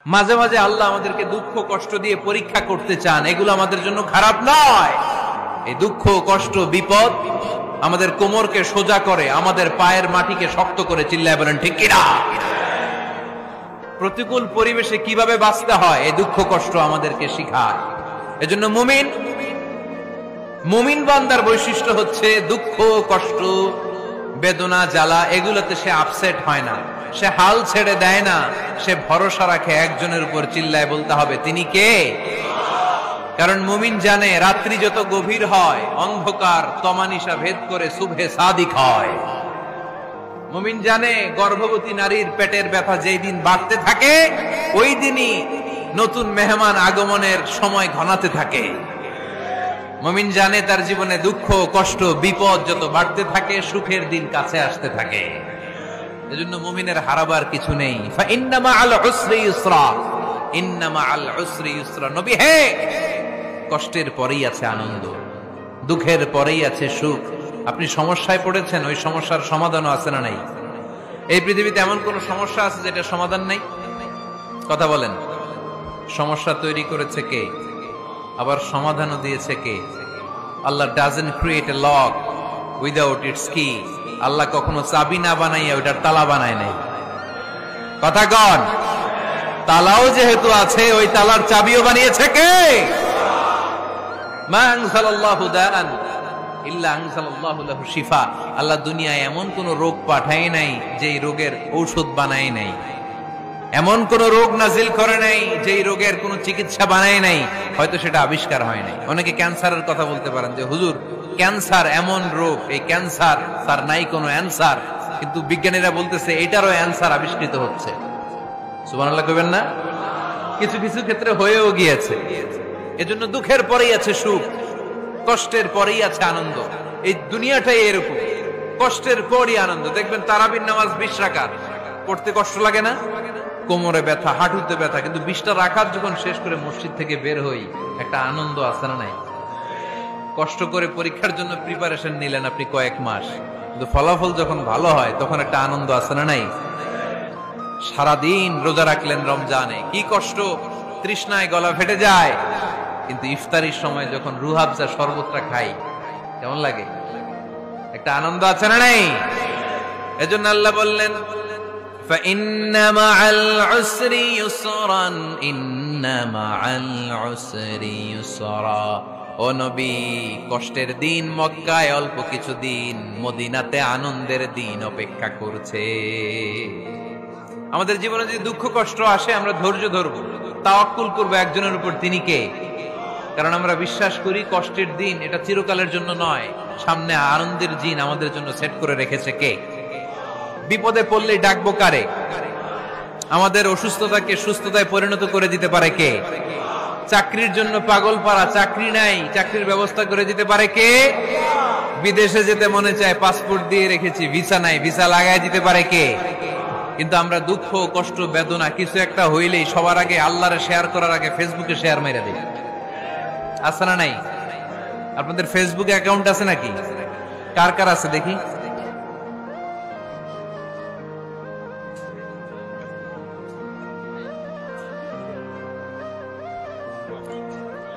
মাঝে মাঝে আল্লাহ আমাদেরকে দুঃখ কষ্ট দিয়ে পরীক্ষা করতে চান, এগুলো আমাদের জন্য খারাপ নয়। এই দুঃখ কষ্ট বিপদ আমাদের কোমরকে সোজা করে, আমাদের পায়ের মাটিকে শক্ত করে। চিল্লায় বলেন ঠিক কিনা? প্রতিকূল পরিবেশে কিভাবে বাঁচতে হয় এই দুঃখ কষ্ট আমাদেরকে শিখায়। এজন্য মুমিন বান্দার বৈশিষ্ট্য হচ্ছে দুঃখ কষ্ট বেদনা জ্বালা এগুলোতে সে আপসেট হয় না, সে হাল ছেড়ে দেয় না, সে ভরসা রাখে একজনের উপর। চিল্লায় বলতে হবে তিনি কে? কারণ মুমিন জানে রাত্রি যত গভীর হয় অন্ধকার তমানিসা ভেদ করে সুবহে সাদিক হয়। মুমিন জানে গর্ভবতী নারীর পেটের ব্যথা যেই দিন বাড়তে থাকে ওই দিনই নতুন মেহমান আগমনের সময় ঘনাতে থাকে। মুমিন জানে তার জীবনে দুঃখ কষ্ট বিপদ যত বাড়তে থাকে সুখের দিন কাছে আসতে থাকে। এজন্য মুমিনের হারাবার কিছু নেই। ফাইন্না মাআল উসরি ইউসরা, ইন্না মাআল উসরি ইউসরা। নবী হে, কষ্টের পরেই আছে আনন্দ, দুঃখের পরেই আছে সুখ। আপনি সমস্যায় পড়েছেন, ওই সমস্যার সমাধানও আছে না নাই? এই পৃথিবীতে এমন কোন সমস্যা আছে যেটা সমাধান নাই? কথা বলেন। সমস্যা তৈরি করেছে কে? আবার সমাধানও দিয়েছে কে? Allah doesn't create a lock without its key. Allah কখনো চাবি না বানাইয়া ওইটার তালা বানায় নাই। কথা কন। তালাও যেহেতু আছে ওই তালার চাবিও বানিয়েছে কে? মা আনজালাল্লাহু দাআন ইল্লা আনজালাল্লাহু লাহু শিফা। আল্লাহ দুনিয়ায় এমন কোন রোগ পাঠায় নাই যেই রোগের ঔষধ বানায় নাই, এমন কোন রোগ নাজিল করে নাই যেই রোগের কোন চিকিৎসা বানায় নাই, হয়তো সেটা আবিষ্কার হয় নাই। অনেকে ক্যান্সারের কথা বলতে পারেন যে হুজুর ক্যান্সার এমন রোগ, এই ক্যান্সার তার নাই কোনো অ্যান্সার, কিন্তু বিজ্ঞানীরা বলতেছে এটারও অ্যান্সার আবিষ্কৃত হচ্ছে। সুবহানাল্লাহ কইবেন না? কিছু কিছু ক্ষেত্রে হয়েও গিয়েছে। এজন্য দুঃখের পরেই আছে সুখ, কষ্টের পরেই আছে আনন্দ। এই দুনিয়াটাই এরকম, কষ্টের পরই আনন্দ। দেখবেন তারাবির নামাজ 20 রাকাত পড়তে কষ্ট লাগে না? কোমরে ব্যথা, হাঁটুতে ব্যথা, কিন্তু 20টা রাকাত যখন শেষ করে মসজিদ থেকে বের হই একটা আনন্দ আছে না নাই? কষ্ট করে পরীক্ষার জন্য প্রিপারেশন নিলেন আপনি কয়েক মাস, কিন্তু ফলাফল যখন ভালো হয় তখন একটা আনন্দ আছে না নাই? সারাদিন রোজা রাখলেন রমজানে, কি কষ্ট, তৃষ্ণায় গলা ফেটে যায়, কিন্তু ইফতারির সময় যখন রুহাবজা শরবতটা খাই কেমন লাগে? একটা আনন্দ আছে না নাই? এজন্য আল্লাহ বললেন ফাইন্না মাআল উসরি ইউসরান, ইন্না মাআল উসরি ইউসরা। ও নবী, কষ্টের দিন মক্কায় অল্প কিছু দিন, মদিনাতে আনন্দের দিন অপেক্ষা করছে। আমাদের জীবনে যদি দুঃখ কষ্ট আসে আমরা ধৈর্য ধরবো, তাওয়াক্কুল করবো একজনের উপর, তিনি কে? কারণ আমরা বিশ্বাস করি কষ্টের দিন এটা চিরকালের জন্য নয়, সামনে আনন্দের দিন আমাদের জন্য সেট করে রেখেছে কে? বিপদে পড়লে ডাকবো কারে? আমাদের অসুস্থতাকে সুস্থতায় পরিণত করে দিতে পারে কে? চাকরির জন্য পাগল পারা, চাকরি নাই, চাকরির ব্যবস্থা করে দিতে পারে কে? বিদেশে যেতে মনে চায়, পাসপোর্ট দিয়ে রেখেছি, ভিসা নাই, ভিসা লাগায় দিতে পারে কে? কিন্তু আমরা দুঃখ কষ্ট বেদনা কিছু একটা হইলেই সবার আগে আল্লাহরে শেয়ার করার আগে ফেসবুকে শেয়ার মেরে দিই। আছে না নাই? আপনাদের ফেসবুকে অ্যাকাউন্ট আছে নাকি? কার কার আছে দেখি?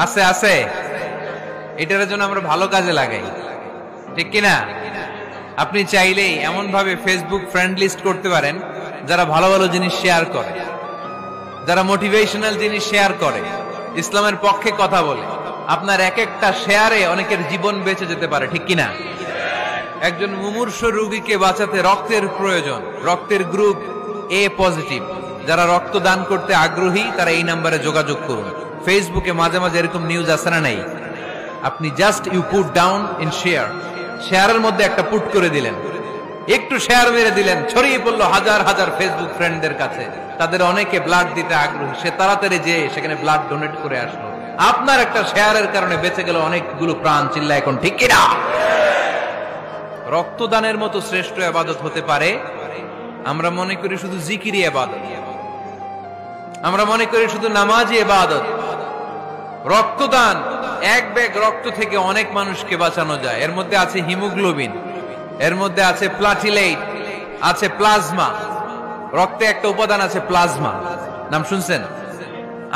আছে আছে। এটার জন্য আমরা ভালো কাজে লাগাই, ঠিক কিনা? আপনি চাইলেই এমন ভাবে ফেসবুক ফ্রেন্ড লিস্ট করতে পারেন যারা ভালো ভালো জিনিস শেয়ার করে, যারা মোটিভেশনাল জিনিস শেয়ার করে, ইসলামের পক্ষে কথা বলে। আপনার এক একটা শেয়ারে অনেকের জীবন বেঁচে যেতে পারে, ঠিক কিনা? একজন মুমূর্ষ রোগীকে বাঁচাতে রক্তের প্রয়োজন, রক্তের গ্রুপ এ পজিটিভ। যারা রক্ত দান করতে আগ্রহী তারা এই নাম্বারে যোগাযোগ করুন। ফেসবুকে মাঝে মাঝে এরকম নিউজ আসে না নাই? আপনি just you put down in share, শেয়ারের মধ্যে একটা পুট করে দিলেন, একটু শেয়ার মেরে দিলেন, ছড়িয়ে পড়লো হাজার হাজার ফেসবুক ফ্রেন্ডদের কাছে। তাদের অনেকে ব্লাড দিতে আগ্রহী, সে তাড়াতাড়ি যে সেখানে ব্লাড ডোনেট করে আসলো। আপনার একটা শেয়ারের কারণে বেঁচে গেল অনেকগুলো প্রাণ। চিল্লা এখন ঠিক কিনা? রক্তদানের মতো শ্রেষ্ঠ ইবাদত হতে পারে? আমরা মনে করি শুধু জিকিরি ইবাদত, আমরা মনে করি শুধু নামাজি ইবাদত। রক্তদান, এক ব্যাগ রক্ত থেকে অনেক মানুষকে বাঁচানো যায়। এর মধ্যে আছে হিমোগ্লোবিন, এর মধ্যে আছে প্লাটিলেট, আছে প্লাজমা। রক্তে একটা উপাদান আছে প্লাজমা, নাম শুনছেন?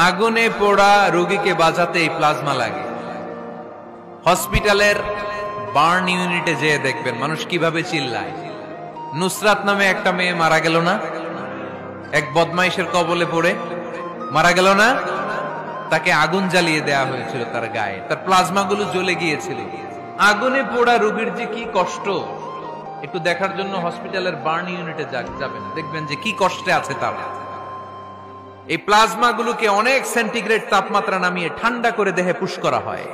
আগুনে পোড়া রোগীকে বাঁচাতে এই প্লাজমা লাগে। হসপিটালের বার্ন ইউনিটে যেয়ে দেখবেন মানুষ কিভাবে চিল্লায়। নুসরাত নামে একটা মেয়ে মারা গেল না, এক বদমাইশের কবলে পড়ে মারা গেল না? তাকে আগুন জ্বালিয়ে দেয়া হয়েছিল তার গায়ে, তার প্লাজমা গুলো জ্বলে গিয়েছিল। আগুনে পোড়া রোগীর যে কি কষ্ট, একটু দেখার জন্য হসপিটালের বার্ন ইউনিটে যাবেন, দেখবেন যে কি কষ্টে আছে তারা। এই প্লাজমা গুলোকে অনেক সেন্টিগ্রেড তাপমাত্রা নামিয়ে ঠান্ডা করে দেহে পুশ করা হয়।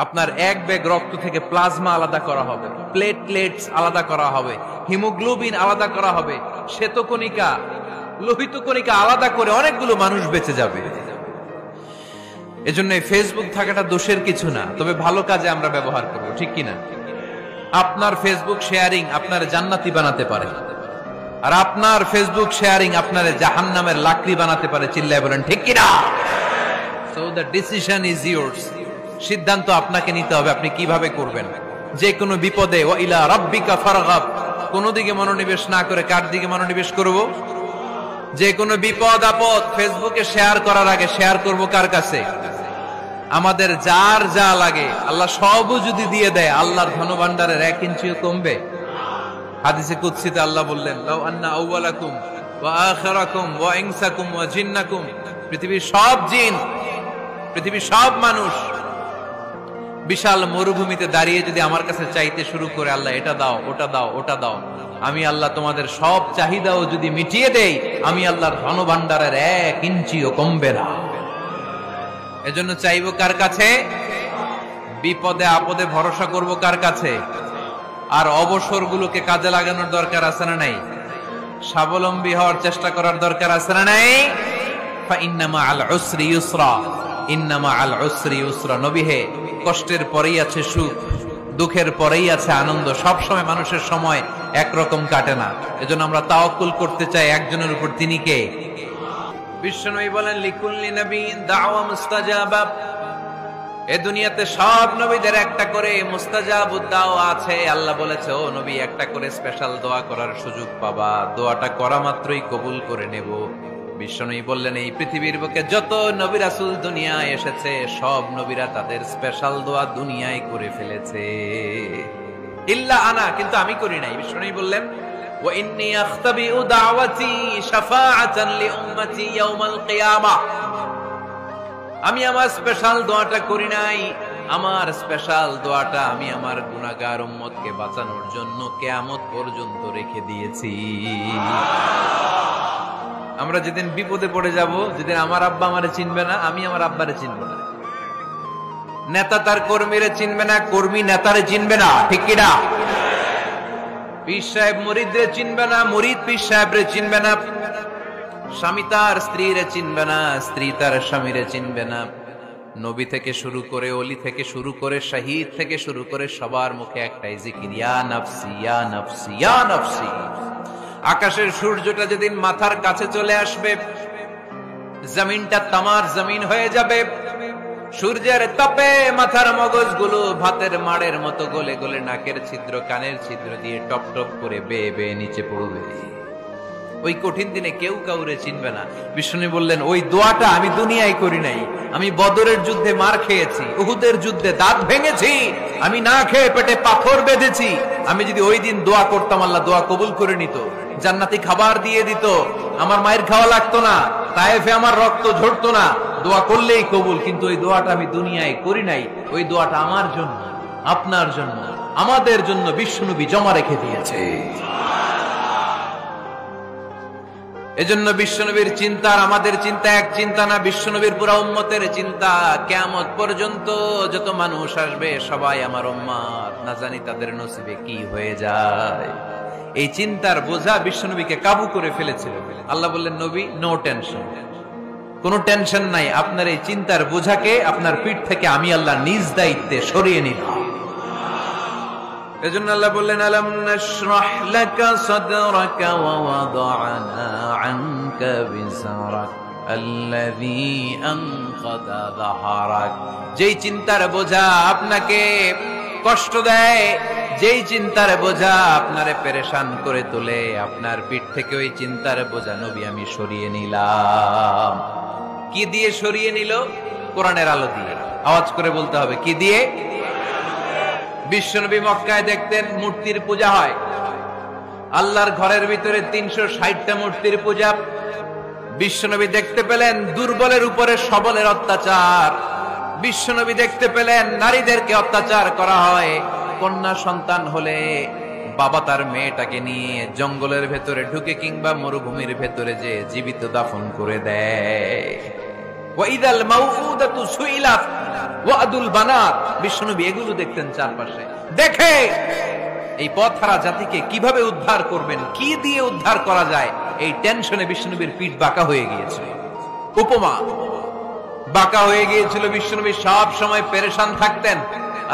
আপনার এক ব্যাগ রক্ত থেকে প্লাজমা আলাদা করা হবে, প্লেটলেটস আলাদা করা হবে, হিমোগ্লোবিন আলাদা করা হবে, শ্বেতকণিকা, লোহিত কণিকা আলাদা করে অনেকগুলো মানুষ বেঁচে যাবে। এজন্য ফেসবুক থাকাটা দোষের কিছু না, তবে ভালো কাজে আমরা ব্যবহার করব, ঠিক কিনা? আপনার ফেসবুক শেয়ারিং আপনার জান্নাতি বানাতে পারে, আর আপনার ফেসবুক শেয়ারিং আপনার জাহান্নামের লাকড়ি বানাতে পারে। চিল্লায় বলেন ঠিক কিনা? So the decision is yours. সিদ্ধান্ত আপনাকে নিতে হবে, আপনি কিভাবে করবেন। যে কোনো বিপদে ওয়া ইলা রাব্বিকা ফারগাব, কোন দিকে মনোনিবেশ না করে কার দিকে মনোনিবেশ করব? যে কোনো বিপদ আপদ ফেসবুকে শেয়ার করার আগে শেয়ার করব কার কাছে? আমাদের যার যা লাগে আল্লাহ সবও যদি দিয়ে দেয়, আল্লাহর ধনভাণ্ডারের 1 ইঞ্চিও কমবে? হাদিসে কুদসিতে আল্লাহ বললেন, লাউ আন্না আউওয়ালাকুম ওয়া আখিরাকুম ওয়া ইনসাকুম ওয়া জিন্নাকুম, পৃথিবীর সব জিন, পৃথিবীর সব মানুষ বিশাল মরুভূমিতে দাঁড়িয়ে যদি আমার কাছে চাইতে শুরু করে, আল্লাহ এটা দাও, ওটা দাও, ওটা দাও, আমি আল্লাহ তোমাদের সব চাহিদাও যদি মিটিয়ে দেই, আমি আল্লাহর ধনভাণ্ডারের 1 ইঞ্চিও কমবে না। এজন্য চাইবো কার কাছে? বিপদে আপদে ভরসা করব কার কাছে? আর অবসরগুলোকে কাজে লাগানোর দরকার আছে না নাই? স্বাবলম্বী হওয়ার চেষ্টা করার দরকার আছে না নাই? ফাইন্নামা আল উসরি ইউসরা, ইন্নামা আল উসরি ইউসরা। নবী হে, কষ্টের পরেই আছে সুখ, দুঃখের পরেই আছে আনন্দ। সব সময় মানুষের সময় একরকম কাটে না। এজন্য আমরা তাওয়াক্কুল করতে চাই একজনের উপর, তিনি কে? বিশ্বনবী বলেন, লিকুল্লি নবিয়্যিন দাওয়া মুস্তাজাবা। এ দুনিয়াতে সব নবীদের একটা করে মুস্তাজাবুদ দাওয়া আছে। আল্লাহ বলেছে, ও নবী, একটা করে স্পেশাল দোয়া করার সুযোগ পাবা, দোয়াটা করা মাত্রই কবুল করে নেব। বিশ্বনবী বললেন, এই পৃথিবীর বুকে যত নবী রাসূল দুনিয়ায় এসেছে, সব নবীরা তাদের স্পেশাল দোয়া দুনিয়ায় করে ফেলেছে, ইল্লা আনা, কিন্তু আমি করি নাই। বিশ্বনবী বললেন, ওয়া ইন্নী আখতাবিউ দাওয়াতি শাফাআতান লিউম্মতি ইয়াউমাল কিয়ামা। আমি আমার স্পেশাল দোয়াটা করি নাই, আমার স্পেশাল দোয়াটা আমি আমার গুনাহগার উম্মতকে বাঁচানোর জন্য কিয়ামত পর্যন্ত রেখে দিয়েছি। আমরা যেদিন বিপদে পড়ে যাব, যেদিন আমার আব্বা আমারে চিনবে না, আমি আমার আব্বারে চিনব না, নেতা তার কর্মীরে চিনবে না, কর্মী নেতারে চিনবে না, ঠিক কি না? পীর সাহেব মুরিদরে চিনবে না, মুরিদ পীর সাহেবরে চিনবে না, স্বামী তার স্ত্রীরে চিনবে না, স্ত্রী তার স্বামীরে চিনবে না। নবী থেকে শুরু করে, ওলি থেকে শুরু করে, শহীদ থেকে শুরু করে সবার মুখে একটাই জিকির, ইয়া নাফসি ইয়া নাফসি ইয়া নাফসি। আকাশের সূর্যটা যেদিন মাথার কাছে চলে আসবে, জমিনটা তামার জমিন হয়ে যাবে। সূর্যের তাপে মাথার মগজগুলো ভাতের মাড়ের মতো গলে গলে নাকের ছিদ্র, কানের ছিদ্র দিয়ে টপ টপ করে বেয়ে বেয়ে নিচে পড়বে। ওই কঠিন দিনে কেউ কাউরে চিনবে না। বিষ্ণু বললেন, ওই দোয়াটা আমি দুনিয়ায় করি নাই, আমি বদরের যুদ্ধে মার খেয়েছি, উহুদের যুদ্ধে দাঁত ভেঙেছি, আমি না খেয়ে পেটে পাথর বেঁধেছি। আমি যদি ওই দিন দোয়া করতাম, আল্লাহ দোয়া কবুল করে নিত, জান্নাতি খাবার দিয়ে দিত, আমার মায়ের খাওয়া লাগতো না, তায়েফে আমার রক্ত ঝরতো না, দোয়া করলেই কবুল। কিন্তু ওই দোয়াটা আমি দুনিয়ায় করি নাই, ওই দোয়াটা আমার জন্য, আপনার জন্য, আমাদের জন্য বিশ্বনবী জমা রেখে দিয়েছে। এজন্য বিশ্বনবীর চিন্তা আর আমাদের চিন্তা এক চিন্তা না, বিশ্বনবীর পুরা উম্মতের চিন্তা। কিয়ামত পর্যন্ত যত মানুষ আসবে সবাই আমার উম্মত, না জানি তাদের নসিবে কি হয়ে যায়। এই চিন্তার বোঝা বিশ্বনবীকে কাবু করে ফেলেছিল। আল্লাহ বললেন, নবী, নো টেনশন, কোনো টেনশন নাই, আপনার এই চিন্তার বোঝাকে আপনার পিঠ থেকে আমি আল্লাহ নিজ দায়িত্বে সরিয়ে নিলাম। এজন্য আল্লাহ বললেন, আলাম নাশরাহ লাকা সাদরাকা ওয়া ওয়াদা'না আনকা বিজরাক আল্লাযী আনকাদা যাহরাক। যেই চিন্তার বোঝা আপনাকে কষ্ট দেয়, যেই চিন্তার বোঝা আপনারে পেরেশান করে তোলে, আপনার পিঠ থেকে ওই চিন্তার বোঝা নবী আমি সরিয়ে নিলাম। কি দিয়ে সরিয়ে নিল? কোরআনের আলো দিয়ে। আওয়াজ করে বলতে হবে, কি দিয়ে? বিশ্বনবী মক্কায় দেখতেন মূর্তির পূজা হয়, আল্লাহর ঘরের ভিতরে 360টা মূর্তির পূজা। বিশ্বনবী দেখতে পেলেন দুর্বলের উপরে সবলের অত্যাচার। বিশ্বনবী দেখতে পেলেন নারীদেরকে অত্যাচার করা হয়। কন্যা সন্তান হলে বাবা তার মেয়েটাকে নিয়ে জঙ্গলের ভেতরে ঢুকে কিংবা মরুভূমির ভেতরে যে জীবিত দাফন করে দেয়। ওয়াইদাল মাউউদাতু সুইলাত ওয়াদুল বানাত। বিশ্বনবী এগুলো দেখতেন চারপাশে। দেখে এই পথহারা জাতিকে কিভাবে উদ্ধার করবেন, কি দিয়ে উদ্ধার করা যায়, এই টেনশনে বিশ্বনবীর পিঠ বাঁকা হয়ে গিয়েছিল। উপমা, বাঁকা হয়ে গিয়েছিল। বিশ্বনবী সব সময় পেরেশান থাকতেন।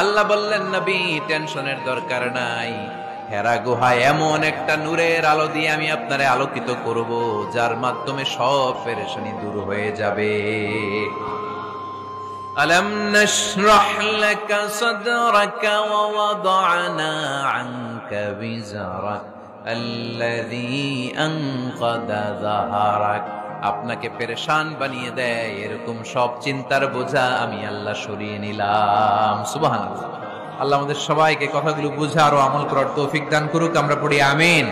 আল্লাহ বললেন, নবী টেনশনের দরকার নাই, হেরা গুহায় এমন একটা নূরের আলো দিয়ে আমি আপনারে আলোকিত করব, যার মাধ্যমে সব পেরেশানি দূর হয়ে যাবে। আলম নাশরাহ লাকা সাদরাকা ওয়া ওয়াদা'না আনকা বিজরাক আল্লাযী আনকাদা যাহরাক। আপনাকে পেরেশান বানিয়ে দেয় এরকম সব চিন্তার বোঝা আমি আল্লাহ সরিয়ে নিলাম। সুবহানাল্লাহ। আল্লাহ আমাদের সবাইকে কথাগুলো বুঝার ও আমল করার তৌফিক দান করুক। আমরা পড়ি আমিন।